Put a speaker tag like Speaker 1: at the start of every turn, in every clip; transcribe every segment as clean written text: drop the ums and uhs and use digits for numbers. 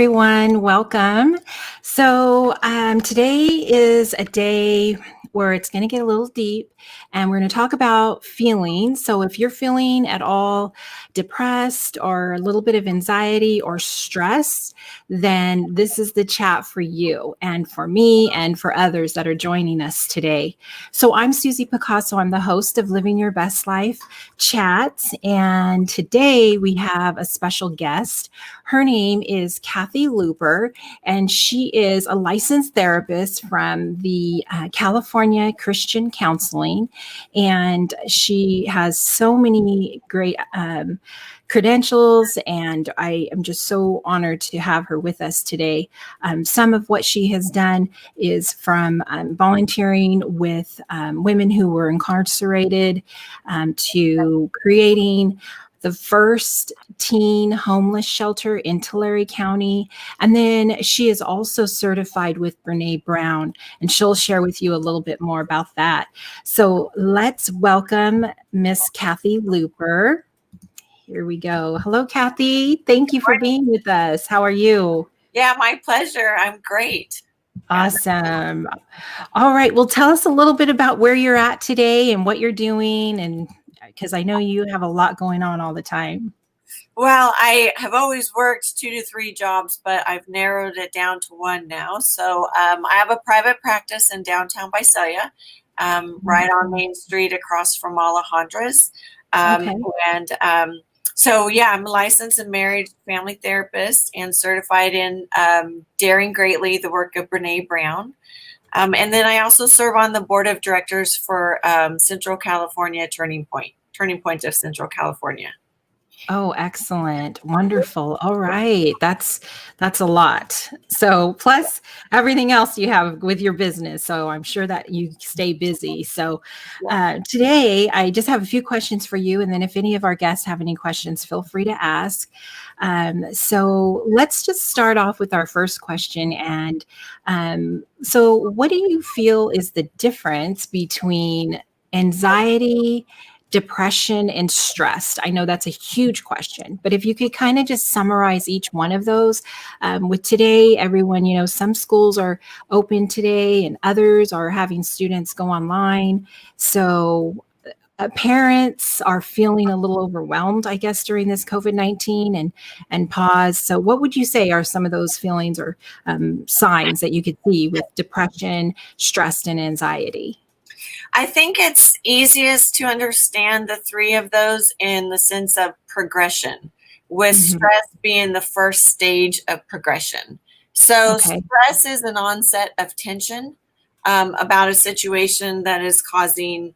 Speaker 1: everyone. Welcome. Today is a day where it's going to get a little deep, and we're going to talk about feelings. So if you're feeling at all depressed or a little bit of anxiety or stress, then this is the chat for you and for me and for others that are joining us today. So I'm Suzi Picaso. I'm the host of Living Your Best Life Chats, and today we have a special guest. Her name is Kathy Looper, and she is a licensed therapist from the California Christian Counseling, and she has so many great credentials, and I am just so honored to have her with us today. Some of what she has done is from volunteering with women who were incarcerated to creating the first teen homeless shelter in Tulare County. And then she is also certified with Brene Brown, and she'll share with you a little bit more about that. So let's welcome Miss Kathy Looper. Here we go. Hello, Kathy. Thank you for being with us. How are you?
Speaker 2: Yeah, my pleasure. I'm great.
Speaker 1: Awesome. All right. Well, tell us a little bit about where you're at today and what you're doing, and because I know you have a lot going on all the time.
Speaker 2: Well, I have always worked 2 to 3 jobs, but I've narrowed it down to one now. So I have a private practice in downtown Visalia, right on Main Street across from Alejandra's.
Speaker 1: Okay.
Speaker 2: So I'm a licensed and married family therapist and certified in Daring Greatly, the work of Brene Brown. And then I also serve on the board of directors for Central California Turning Point of Central California.
Speaker 1: Oh, excellent. Wonderful. All right. That's a lot. So plus everything else you have with your business. So I'm sure that you stay busy. So today I just have a few questions for you. And then if any of our guests have any questions, feel free to ask. So let's just start off with our first question. And so what do you feel is the difference between anxiety, depression, and stress? I know that's a huge question, but if you could kind of just summarize each one of those. With today, everyone, some schools are open today and others are having students go online. So parents are feeling a little overwhelmed, I guess, during this COVID-19 and pause. So what would you say are some of those feelings or signs that you could see with depression, stress, and anxiety?
Speaker 2: I think it's easiest to understand the three of those in the sense of progression, with stress being the first stage of progression. So stress is an onset of tension about a situation that is causing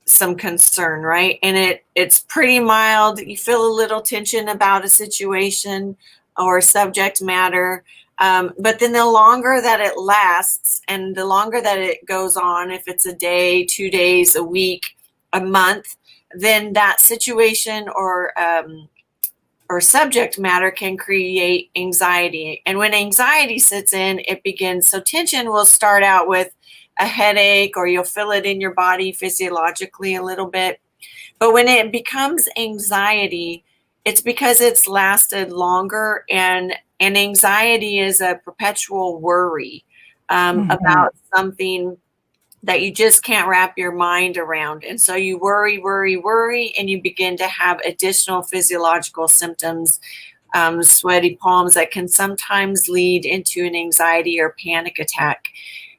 Speaker 2: some concern, right? And it's pretty mild. You feel a little tension about a situation or subject matter. But then the longer that it lasts and the longer that it goes on, if it's a day, 2 days, a week, a month, then that situation or subject matter can create anxiety. And when anxiety sits in, it begins. So tension will start out with a headache, or you'll feel it in your body physiologically a little bit. But when it becomes anxiety, it's because it's lasted longer, and anxiety is a perpetual worry about something that you just can't wrap your mind around. And so you worry, and you begin to have additional physiological symptoms, sweaty palms that can sometimes lead into an anxiety or panic attack.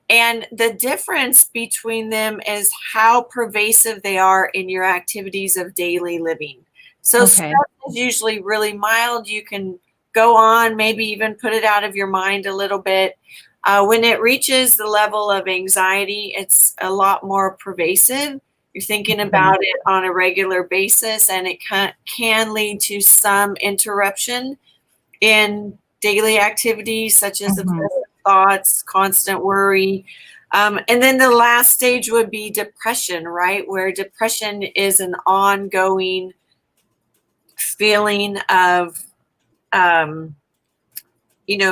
Speaker 2: And the difference between them is how pervasive they are in your activities of daily living. So stress is usually really mild. You can go on, maybe even put it out of your mind a little bit. When it reaches the level of anxiety, it's a lot more pervasive. You're thinking about it on a regular basis, and it can lead to some interruption in daily activities, such as thoughts, constant worry. And then the last stage would be depression, right? Where depression is an ongoing feeling of,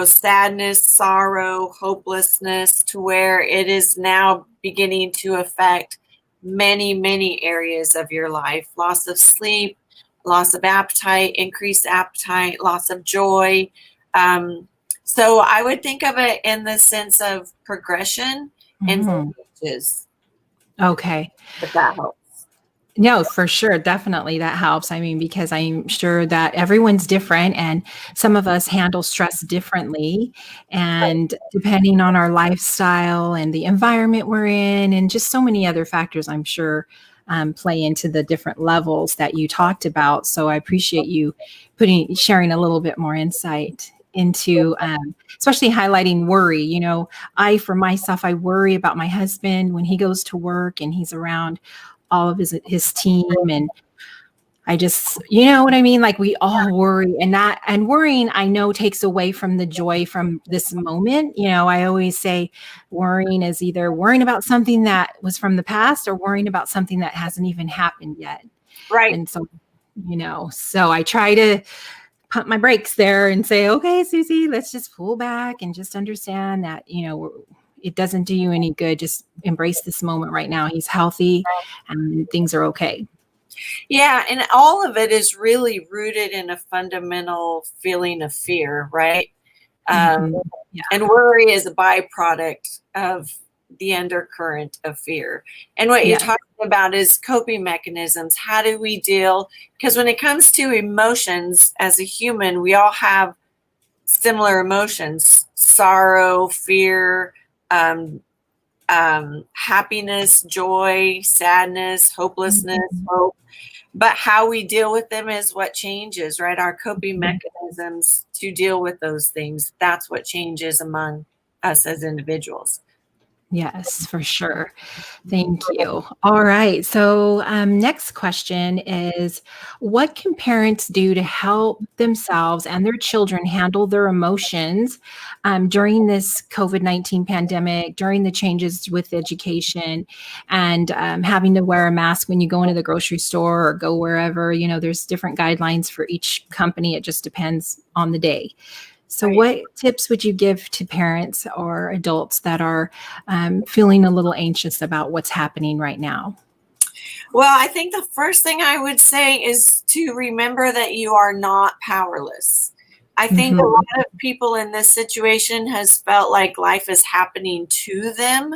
Speaker 2: sadness, sorrow, hopelessness, to where it is now beginning to affect many, many areas of your life. Loss of sleep, loss of appetite, increased appetite, loss of joy, So I would think of it in the sense of progression and
Speaker 1: Mhm.
Speaker 2: stages,
Speaker 1: Okay.
Speaker 2: if that helps.
Speaker 1: No, for sure. Definitely that helps. I mean, because I'm sure that everyone's different and some of us handle stress differently. And depending on our lifestyle and the environment we're in, and just so many other factors, I'm sure play into the different levels that you talked about. So I appreciate you sharing a little bit more insight into, especially highlighting worry. For myself, I worry about my husband when he goes to work and he's around all of his team, and I just, you know what I mean, like we all worry, and worrying I know takes away from the joy from this moment. I always say worrying is either worrying about something that was from the past or worrying about something that hasn't even happened yet.
Speaker 2: Right.
Speaker 1: And so so I try to pump my brakes there and say, okay, Susie, let's just pull back and just understand that, it doesn't do you any good. Just embrace this moment right now. He's healthy and things are okay.
Speaker 2: Yeah, and all of it is really rooted in a fundamental feeling of fear, right? Um,
Speaker 1: Mhm. Yeah.
Speaker 2: and worry is a byproduct of the undercurrent of fear. And what you're
Speaker 1: Yeah.
Speaker 2: talking about is coping mechanisms. How do we deal? Because when it comes to emotions, as a human, we all have similar emotions: sorrow, fear, um, happiness, joy, sadness, hopelessness,
Speaker 1: Mhm.
Speaker 2: hope. But how we deal with them is what changes, right? Our coping
Speaker 1: Mhm.
Speaker 2: mechanisms to deal with those things, that's what changes among us as individuals.
Speaker 1: Yes, for sure. Thank you. All right. So, next question is, what can parents do to help themselves and their children handle their emotions during this COVID-19 pandemic, during the changes with education, and having to wear a mask when you go into the grocery store or go wherever? There's different guidelines for each company. It just depends on the day. So,
Speaker 2: Right.
Speaker 1: what tips would you give to parents or adults that are feeling a little anxious about what's happening right now?
Speaker 2: Well, I think the first thing I would say is to remember that you are not powerless. I think a
Speaker 1: Mhm.
Speaker 2: lot of people in this situation has felt like life is happening to them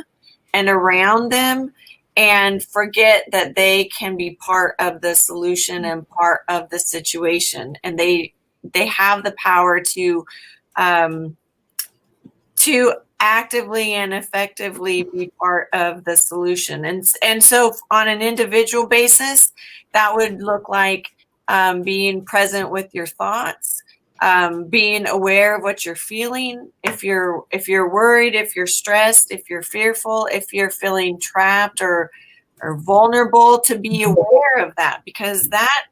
Speaker 2: and around them, and forget that they can be part of the solution and part of the situation, and they have the power um, to actively and effectively be part of the solution. And so on an individual basis, that would look like being present with your thoughts, being aware of what you're feeling. If you're worried, if you're stressed, if you're fearful, if you're feeling trapped or vulnerable, to be
Speaker 1: Mhm.
Speaker 2: aware of that, because that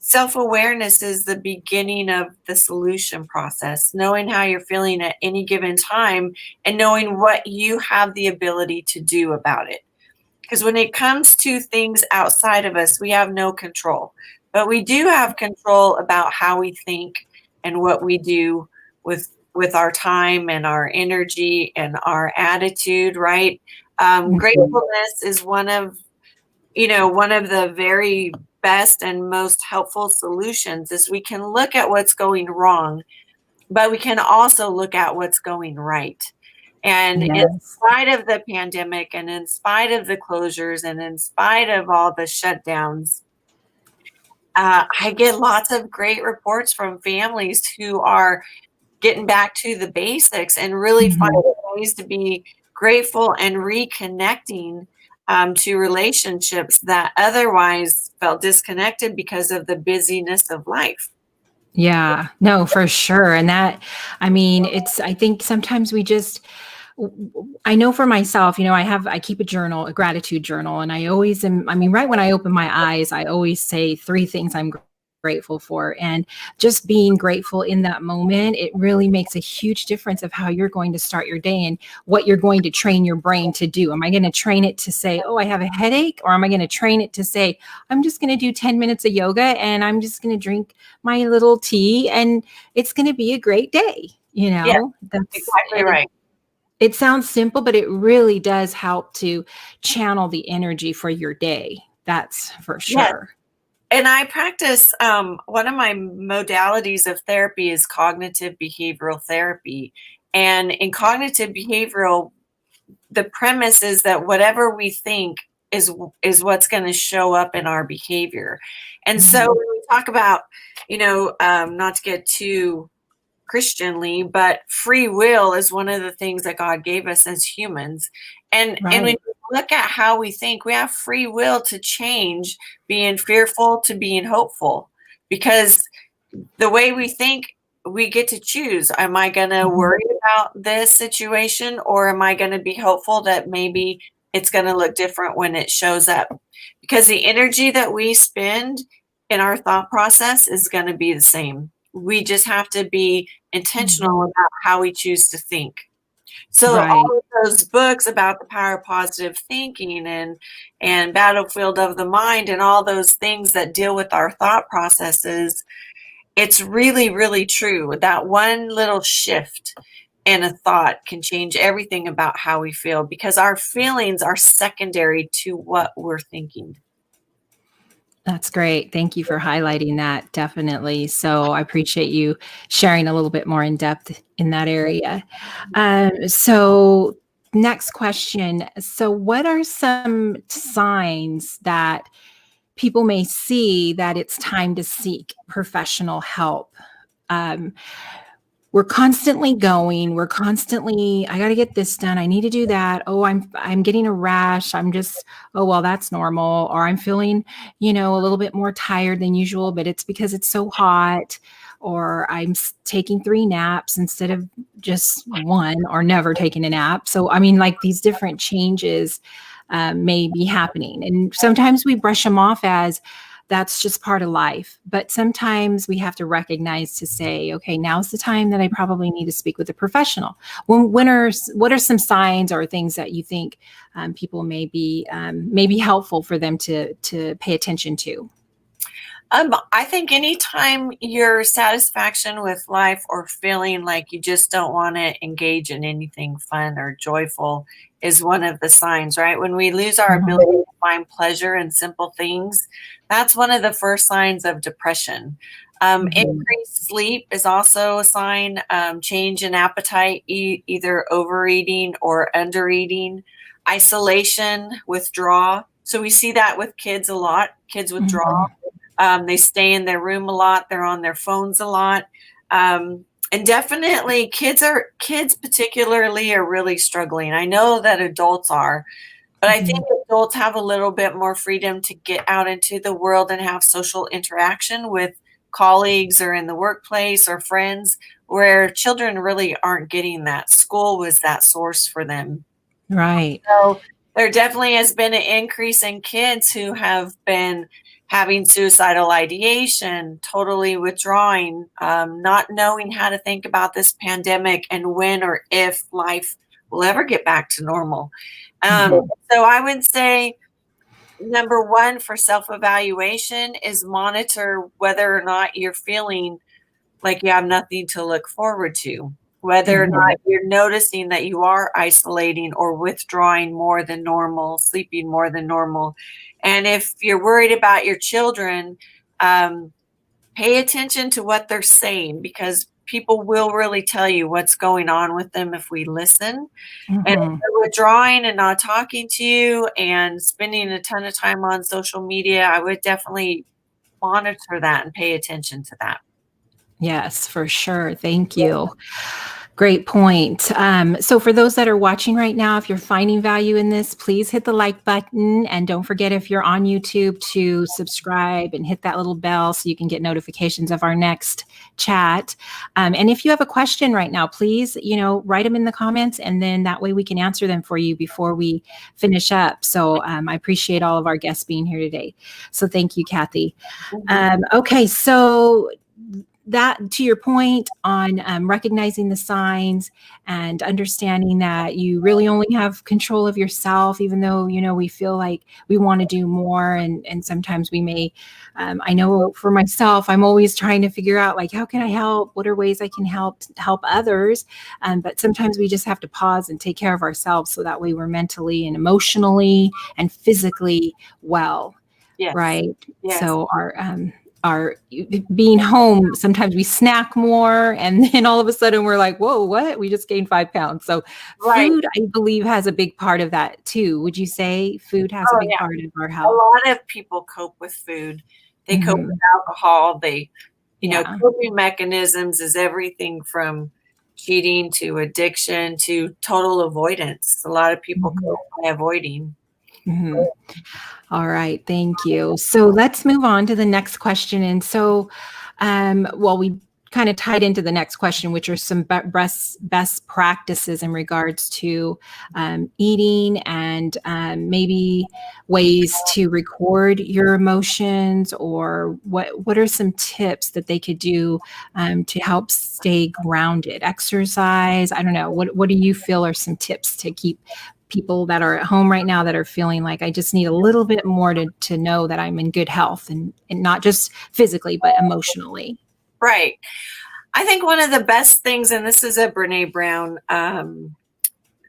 Speaker 2: self-awareness is the beginning of the solution process, knowing how you're feeling at any given time and knowing what you have the ability to do about it. Because when it comes to things outside of us, we have no control. But we do have control about how we think and what we do with our time and our energy and our attitude, right?
Speaker 1: Mhm.
Speaker 2: Gratefulness is one of the very best and most helpful solutions. Is we can look at what's going wrong, but we can also look at what's going right. And in
Speaker 1: Yes.
Speaker 2: spite of the pandemic and in spite of the closures and in spite of all the shutdowns, I get lots of great reports from families who are getting back to the basics and really
Speaker 1: Mhm.
Speaker 2: finding ways to be grateful and reconnecting to relationships that otherwise felt disconnected because of the busyness of life.
Speaker 1: Yeah. No, for sure. And I mean, I think sometimes I know for myself, I keep a journal, a gratitude journal, and I mean, right when I open my eyes, I always say three things I'm grateful for. And just being grateful in that moment, it really makes a huge difference of how you're going to start your day and what you're going to train your brain to do. Am I going to train it to say, oh, I have a headache? Or am I going to train it to say, I'm just going to do 10 minutes of yoga and I'm just going to drink my little tea and it's going to be a great day?
Speaker 2: Yeah,
Speaker 1: That's,
Speaker 2: exactly right.
Speaker 1: it sounds simple, but it really does help to channel the energy for your day. That's for
Speaker 2: Yes.
Speaker 1: sure.
Speaker 2: And I practice, one of my modalities of therapy is cognitive behavioral therapy. And in cognitive behavioral, the premise is that whatever we think is what's going to show up in our behavior. And so when we talk about, not to get too Christianly, but free will is one of the things that God gave us as humans. And when
Speaker 1: Right.
Speaker 2: you look at how we think, we have free will to change being fearful to being hopeful, because the way we think, we get to choose. Am I going to
Speaker 1: Mhm.
Speaker 2: worry about this situation, or am I going to be hopeful that maybe it's going to look different when it shows up? Because the energy that we spend in our thought process is going to be the same. We just have to be intentional
Speaker 1: Mhm.
Speaker 2: about how we choose to think. So
Speaker 1: Right.
Speaker 2: all of those books about the power of positive thinking and Battlefield of the Mind and all those things that deal with our thought processes, it's really, really true. That one little shift in a thought can change everything about how we feel, because our feelings are secondary to what we're thinking.
Speaker 1: That's great. Thank you for highlighting that. Definitely. So I appreciate you sharing a little bit more in depth in that area. So next question. So what are some signs that people may see that it's time to seek professional help? Um, we're constantly going, we're constantly, I got to get this done, I need to do that, oh, I'm getting a rash, I'm just, oh well, that's normal, or I'm feeling, a little bit more tired than usual, but it's because it's so hot, or I'm taking 3 naps instead of just one, or never taking a nap. So I mean, like, these different changes may be happening, and sometimes we brush them off as that's just part of life. But sometimes we have to recognize to say, okay, now's the time that I probably need to speak with a professional. What are some signs or things that you think people may be helpful for them to pay attention to?
Speaker 2: I think anytime your satisfaction with life or feeling like you just don't want to engage in anything fun or joyful is one of the signs, right? When we lose our
Speaker 1: Mhm.
Speaker 2: ability to find pleasure in simple things, that's one of the first signs of depression.
Speaker 1: Mhm.
Speaker 2: Increased sleep is also a sign. Change in appetite, either overeating or undereating. Isolation, withdraw. So we see that with kids a lot. Kids withdraw.
Speaker 1: Mhm.
Speaker 2: They stay in their room a lot. They're on their phones a lot. And definitely kids particularly are really struggling. I know that adults are, but I think
Speaker 1: Mhm.
Speaker 2: adults have a little bit more freedom to get out into the world and have social interaction with colleagues or in the workplace or friends, where children really aren't getting that. School was that source for them.
Speaker 1: Right.
Speaker 2: So there definitely has been an increase in kids who have been having suicidal ideation, totally withdrawing, not knowing how to think about this pandemic and when or if life will ever get back to normal. Um,
Speaker 1: Mhm.
Speaker 2: so I would say number one for self evaluation is monitor whether or not you're feeling like you have nothing to look forward to, whether or
Speaker 1: Mhm.
Speaker 2: not you're noticing that you are isolating or withdrawing more than normal, sleeping more than normal. And if you're worried about your children, um, pay attention to what they're saying, because people will really tell you what's going on with them if we listen. And if
Speaker 1: Mhm.
Speaker 2: they're withdrawing and not talking to you and spending a ton of time on social media, I would definitely monitor that and pay attention to that.
Speaker 1: Yes, for sure. Thank you. Great point. So, for those that are watching right now, if you're finding value in this, please hit the like button. And don't forget, if you're on YouTube, to subscribe and hit that little bell so you can get notifications of our next chat. And if you have a question right now, please, write them in the comments, and then that way we can answer them for you before we finish up. So, I appreciate all of our guests being here today. So, thank you, Kathy.
Speaker 2: Mhm.
Speaker 1: Okay, so that, to your point on recognizing the signs and understanding that you really only have control of yourself, even though we feel like we want to do more, and sometimes we may. I know for myself, I'm always trying to figure out, like, how can I help? What are ways I can help others? But sometimes we just have to pause and take care of ourselves, so that way we're mentally and emotionally and physically well.
Speaker 2: Yes.
Speaker 1: right?
Speaker 2: Yes.
Speaker 1: So our being home, sometimes we snack more, and then all of a sudden we're like, whoa, what? We just gained 5 pounds. So
Speaker 2: Right.
Speaker 1: food, I believe, has a big part of that too. Would you say food has a
Speaker 2: Oh,
Speaker 1: big
Speaker 2: yeah.
Speaker 1: part of our
Speaker 2: A
Speaker 1: health?
Speaker 2: lot of people cope with food. They cope with
Speaker 1: Mhm.
Speaker 2: alcohol.
Speaker 1: Yeah.
Speaker 2: Coping mechanisms is everything from cheating to addiction to total avoidance. A lot of people
Speaker 1: Mhm.
Speaker 2: cope by avoiding.
Speaker 1: Mhm. All right, thank you. So let's move on to the next question. And so, well, we kind of tied into the next question, which are some best practices in regards to eating and maybe ways to record your emotions, or what are some tips that they could do to help stay grounded? Exercise, I don't know. What do you feel are some tips to keep people that are at home right now that are feeling like I just need a little bit more to know that I'm in good health, and not just physically, but emotionally?
Speaker 2: Right. I think one of the best things, and this is a Brene Brown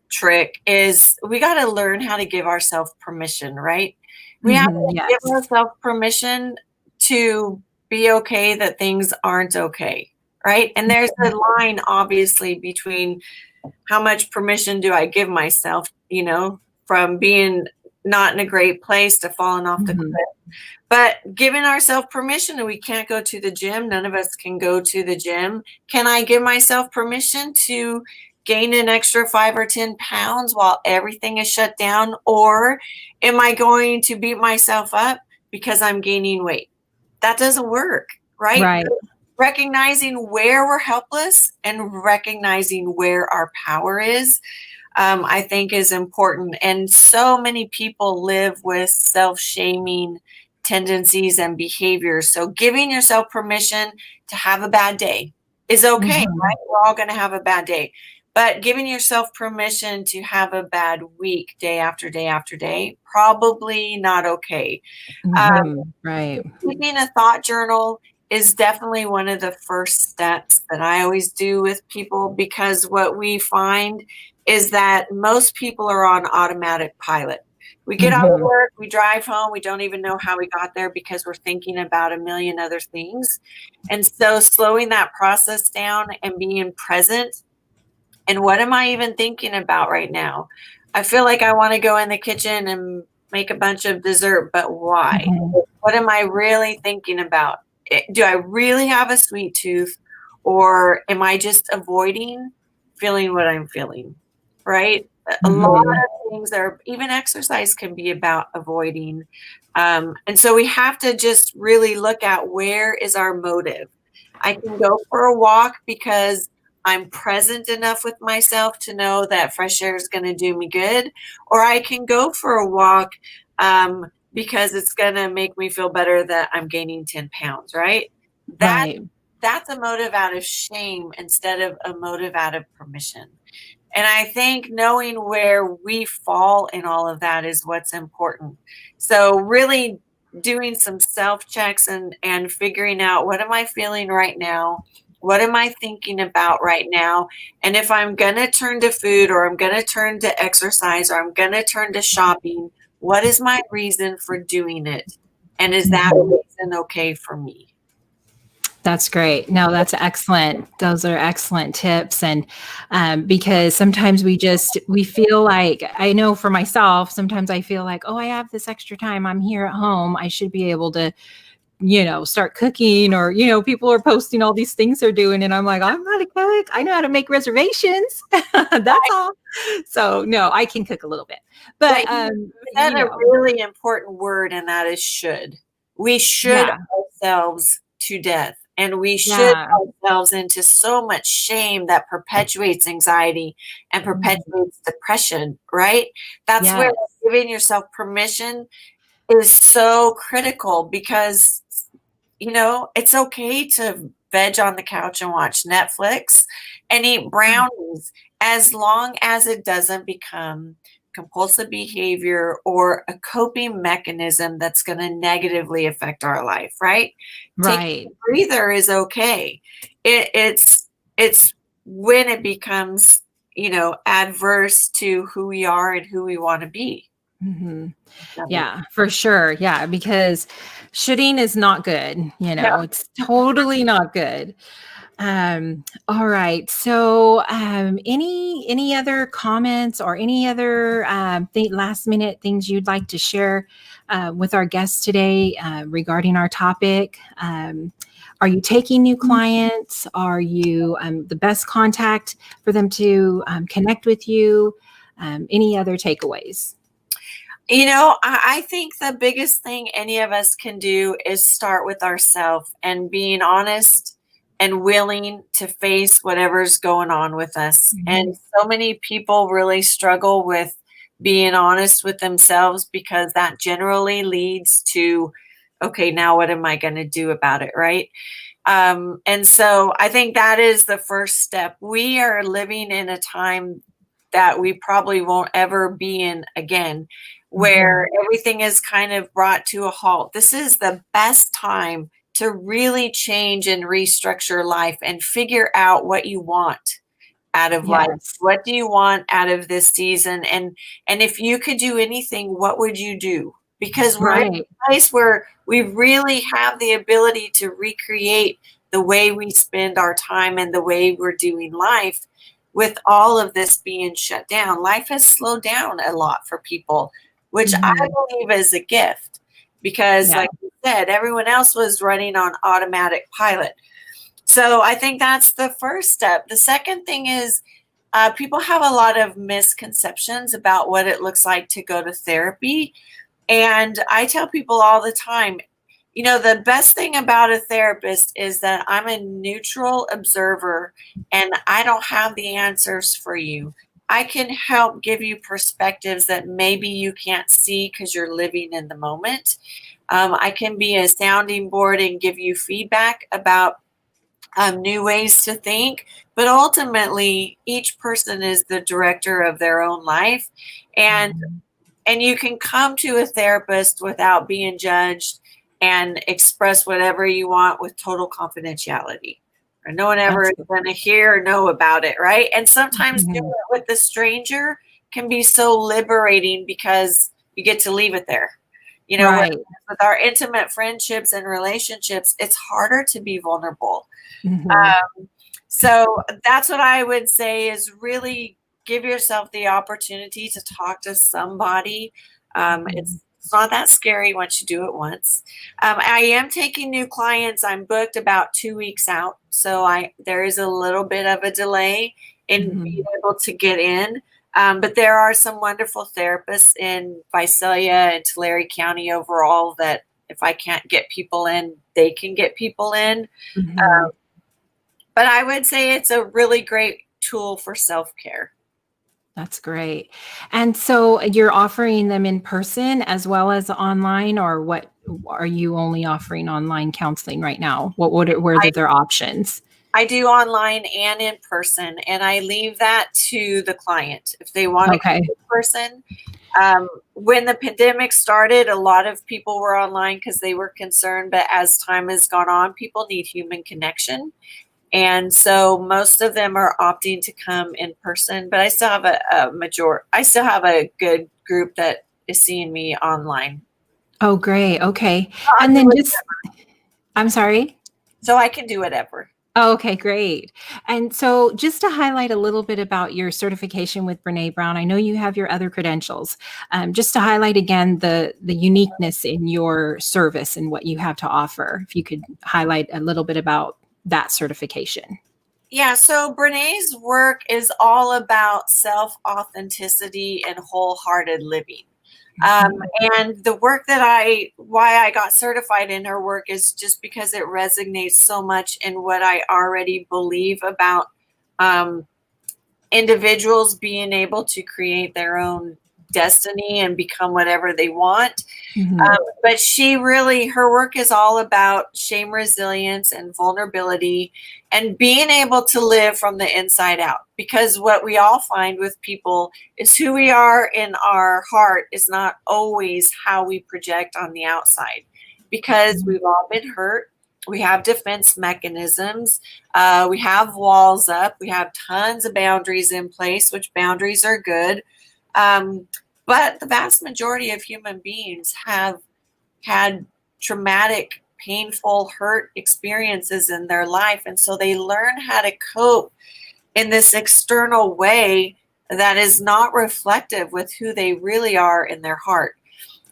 Speaker 2: trick, is we got to learn how to give ourselves permission, right? We have
Speaker 1: Mhm,
Speaker 2: to give
Speaker 1: yes.
Speaker 2: ourselves permission to be okay that things aren't okay, right? And there's a line, obviously, between how much permission do I give myself, from being not in a great place to falling off the
Speaker 1: Mhm,
Speaker 2: cliff. But giving ourselves permission, and we can't go to the gym. None of us can go to the gym. Can I give myself permission to gain an extra 5 or 10 pounds while everything is shut down? Or am I going to beat myself up because I'm gaining weight? That doesn't work, right?
Speaker 1: right.
Speaker 2: Recognizing where we're helpless and recognizing where our power is, I think is important. And so many people live with self-shaming tendencies and behaviors. So giving yourself permission to have a bad day is okay,
Speaker 1: Mhm,
Speaker 2: right? We're all going to have a bad day. But giving yourself permission to have a bad week, day after day after day, probably not okay. Um,
Speaker 1: mhm, right.
Speaker 2: Keeping a thought journal is definitely one of the first steps that I always do with people, because what we find is that most people are on automatic pilot. We get out of
Speaker 1: Mhm,
Speaker 2: work, we drive home, we don't even know how we got there because we're thinking about a million other things. And so slowing that process down and being present, and what am I even thinking about right now? I feel like I want to go in the kitchen and make a bunch of dessert, but why?
Speaker 1: mhm,
Speaker 2: What am I really thinking about? Do I really have a sweet tooth, or am I just avoiding feeling what I'm feeling? Right? A lot
Speaker 1: mhm,
Speaker 2: of things are, even exercise can be about avoiding. And so we have to just really look at, where is our motive? I can go for a walk because I'm present enough with myself to know that fresh air is going to do me good, or I can go for a walk because it's going to make me feel better that I'm gaining 10 pounds, right? That
Speaker 1: right.
Speaker 2: that's a motive out of shame instead of a motive out of permission. And I think knowing where we fall in all of that is what's important. So really doing some self checks and figuring out, what am I feeling right now? What am I thinking about right now? And if I'm going to turn to food, or I'm going to turn to exercise, or I'm going to turn to shopping, what is my reason for doing it? And is that
Speaker 1: Mhm.
Speaker 2: reason okay for me?
Speaker 1: That's great. No, that's excellent. Those are excellent tips. And because sometimes we feel like, I know for myself, sometimes I feel like, oh, I have this extra time. I'm here at home. I should be able to, start cooking, or, people are posting all these things they're doing. And I'm like, I'm not a cook. I know how to make reservations. That's all. So no, I can cook a little bit,
Speaker 2: But
Speaker 1: but,
Speaker 2: you said a really important word, and that is should. We should
Speaker 1: yeah,
Speaker 2: ourselves to death, and we should
Speaker 1: yeah.
Speaker 2: ourselves into so much shame that perpetuates anxiety and
Speaker 1: Mhm.
Speaker 2: perpetuates depression, right? That's where
Speaker 1: Yes.
Speaker 2: giving yourself permission is so critical, because it's okay to veg on the couch and watch Netflix and eat brownies, as long as it doesn't become compulsive behavior or a coping mechanism that's going to negatively affect our life, right? Taking
Speaker 1: Right.
Speaker 2: a breather is okay. It's when it becomes, adverse to who we are and who we want to be.
Speaker 1: Hmm.
Speaker 2: That makes
Speaker 1: Yeah, for sure. Yeah, because shooting is not good.
Speaker 2: Yeah.
Speaker 1: It's totally not good. All right. So, any other comments or any other last minute things you'd like to share with our guests today regarding our topic? Are you taking new clients? Are you the best contact for them to connect with you? Any other takeaways?
Speaker 2: I think the biggest thing any of us can do is start with ourselves and being honest and willing to face whatever's going on with us. And
Speaker 1: Mhm.
Speaker 2: so many people really struggle with being honest with themselves because that generally leads to, okay, now what am I going to do about it? Right. And so I think that is the first step. We are living in a time that we probably won't ever be in again, where everything is kind of brought to a halt. This is the best time to really change and restructure life and figure out what you want out of life.
Speaker 1: Yes.
Speaker 2: What do you want out of this season? And if you could do anything, what would you do? Because we're in
Speaker 1: Right.
Speaker 2: a place where we really have the ability to recreate the way we spend our time and the way we're doing life with all of this being shut down. Life has slowed down a lot for people, which I
Speaker 1: Mhm.
Speaker 2: believe is a gift because,
Speaker 1: Yeah.
Speaker 2: like you said, everyone else was running on automatic pilot. So I think that's the first step. The second thing is people have a lot of misconceptions about what it looks like to go to therapy. And I tell people all the time, the best thing about a therapist is that I'm a neutral observer and I don't have the answers for you. I can help give you perspectives that maybe you can't see because you're living in the moment. I can be a sounding board and give you feedback about new ways to think, but ultimately, each person is the director of their own life, and
Speaker 1: Mhm.
Speaker 2: and you can come to a therapist without being judged and express whatever you want with total confidentiality. Or no one ever is
Speaker 1: Absolutely.
Speaker 2: going to hear or know about it, right? And sometimes doing
Speaker 1: Mhm.
Speaker 2: it with a stranger can be so liberating because you get to leave it there.
Speaker 1: Right.
Speaker 2: With our intimate friendships and relationships, it's harder to be vulnerable.
Speaker 1: Mhm.
Speaker 2: So that's what I would say is really give yourself the opportunity to talk to somebody.
Speaker 1: Mhm.
Speaker 2: It's not that scary once you do it once. I am taking new clients. I'm booked about 2 weeks out, so there is a little bit of a delay in being
Speaker 1: Mhm.
Speaker 2: able to get in. But there are some wonderful therapists in Visalia and Tulare County overall that if I can't get people in, they can get people in.
Speaker 1: Mhm.
Speaker 2: But I would say it's a really great tool for self-care.
Speaker 1: That's great. And so you're offering them in person as well as online, or what are you only offering online counseling right now? Where
Speaker 2: I
Speaker 1: are their options?
Speaker 2: I do online and in person, and I leave that to the client. If they want to come
Speaker 1: Okay.
Speaker 2: in person, when the pandemic started, a lot of people were online because they were concerned, but as time has gone on, people need human connection. And so most of them are opting to come in person, but I still have I still have a good group that is seeing me online.
Speaker 1: Oh, great. Okay.
Speaker 2: I'll
Speaker 1: And
Speaker 2: do
Speaker 1: then
Speaker 2: it.
Speaker 1: I'm sorry.
Speaker 2: So I can do whatever.
Speaker 1: Oh, okay, great. And so, just to highlight a little bit about your certification with Brene Brown, I know you have your other credentials. Just to highlight again the uniqueness in your service and what you have to offer, if you could highlight a little bit about that certification.
Speaker 2: Yeah, so Brene's work is all about self authenticity and wholehearted living. Um,
Speaker 1: Mhm.
Speaker 2: and the work why I got certified in her work is just because it resonates so much in what I already believe about um, individuals being able to create their own destiny and become whatever they want.
Speaker 1: Mhm.
Speaker 2: But her work is all about shame resilience and vulnerability and being able to live from the inside out. Because what we all find with people is who we are in our heart is not always how we project on the outside. Because
Speaker 1: Mhm.
Speaker 2: we've all been hurt. We have defense mechanisms. We have walls up. We have tons of boundaries in place, which boundaries are good. Um, But the vast majority of human beings have had traumatic, painful, hurt experiences in their life. And so they learn how to cope in this external way that is not reflective with who they really are in their heart.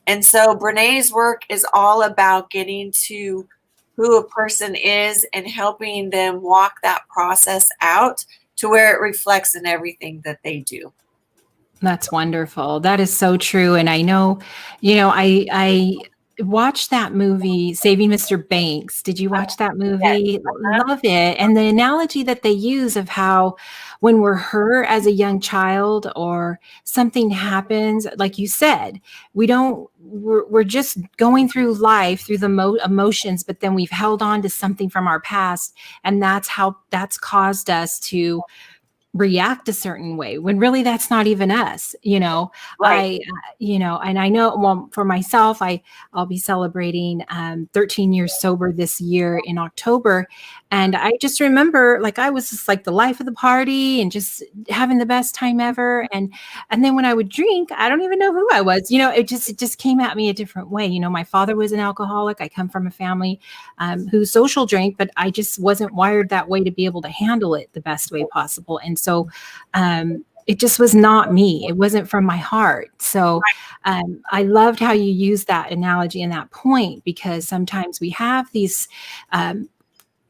Speaker 2: And so Brené's work is all about getting to who a person is and helping them walk that process out to where it reflects in everything that they do.
Speaker 1: That's wonderful. That is so true. And I know, I watched that movie, Saving Mr. Banks. Did you watch that
Speaker 2: Yes.
Speaker 1: movie? Love it. And the analogy that they use of how when we're hurt as a young child or something happens, like you said, we're just going through life through the emotions, but then we've held on to something from our past. And that's caused us to react a certain way when really that's not even us.
Speaker 2: Right.
Speaker 1: And I know, well, for myself, I'll be celebrating 13 years sober this year in October. And I just remember, like, I was just like the life of the party and just having the best time ever. And then when I would drink, I don't even know who I was. It just came at me a different way. My father was an alcoholic. I come from a family who social drank, but I just wasn't wired that way to be able to handle it the best way possible. And so it just was not me. It wasn't from my heart. So I loved how you used that analogy and that point, because sometimes we have these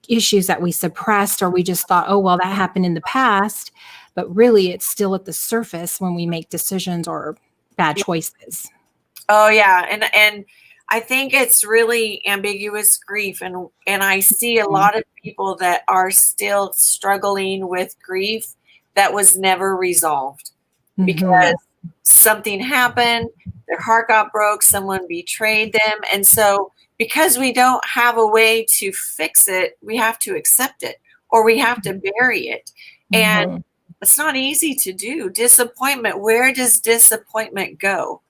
Speaker 1: issues that we suppressed, or we just thought, oh, well, that happened in the past. But really, it's still at the surface when we make decisions or bad choices.
Speaker 2: Oh yeah. And I think it's really ambiguous grief. And I see a lot of people that are still struggling with grief that was never resolved because something happened, their heart got broke, someone betrayed them. And so because we don't have a way to fix it, we have to accept it, or we have to bury it. And it's not easy to do. Disappointment, where does disappointment go?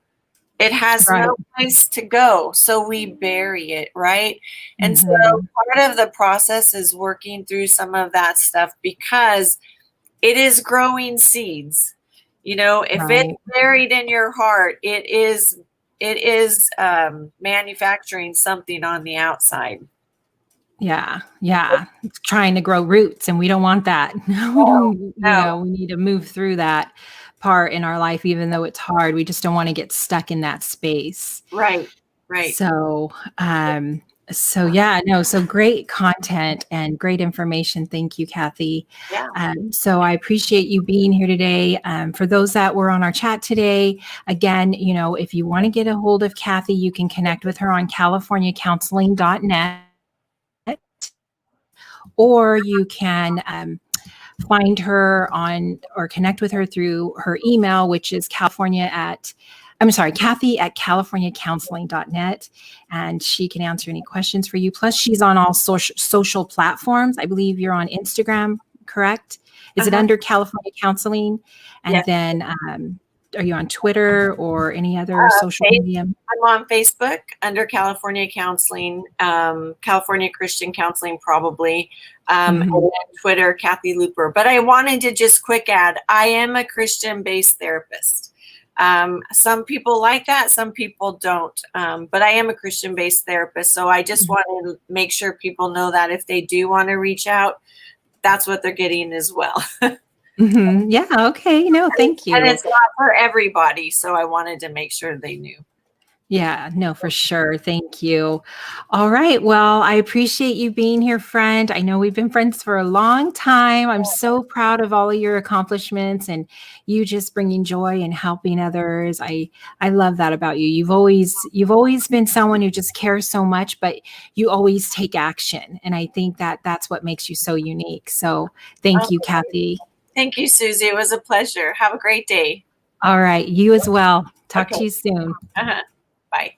Speaker 2: It has no place to go, so we bury it, right? And so part of the process is working through some of that stuff, because it is growing seeds. If it's buried in your heart, it is manufacturing something on the outside.
Speaker 1: Yeah. It's trying to grow roots, and we don't want that. We need to move through that part in our life, even though it's hard. We just don't want to get stuck in that space.
Speaker 2: Right.
Speaker 1: So so great content and great information. Thank you, Kathy.
Speaker 2: Yeah.
Speaker 1: So I appreciate you being here today. For those that were on our chat today, again, if you want to get a hold of Kathy, you can connect with her on californiacounseling.net, or you can find her or connect with her through her email, which is Kathy at californiacounseling.net, and she can answer any questions for you. Plus, she's on all social platforms. I believe you're on Instagram, correct? Is it under California Counseling? And
Speaker 2: yes.
Speaker 1: Then are you on Twitter or any other social media?
Speaker 2: I'm on Facebook under California Counseling, California Christian Counseling probably, and then Twitter, Kathy Looper. But I wanted to just quick add, I am a Christian-based therapist. Some people like that, some people don't, but I am a Christian-based therapist. So I just wanted to make sure people know that if they do want to reach out, that's what they're getting as well.
Speaker 1: Yeah. Okay. No, thank you.
Speaker 2: And it's not for everybody. So I wanted to make sure they knew.
Speaker 1: Yeah, no, for sure. Thank you. All right. Well, I appreciate you being here, friend. I know we've been friends for a long time. I'm so proud of all of your accomplishments and you just bringing joy and helping others. I love that about you. You've always been someone who just cares so much, but you always take action. And I think that's what makes you so unique. So thank you, Kathy.
Speaker 2: Thank you, Susie. It was a pleasure. Have a great day.
Speaker 1: All right. You as well. Talk to you soon.
Speaker 2: Bye.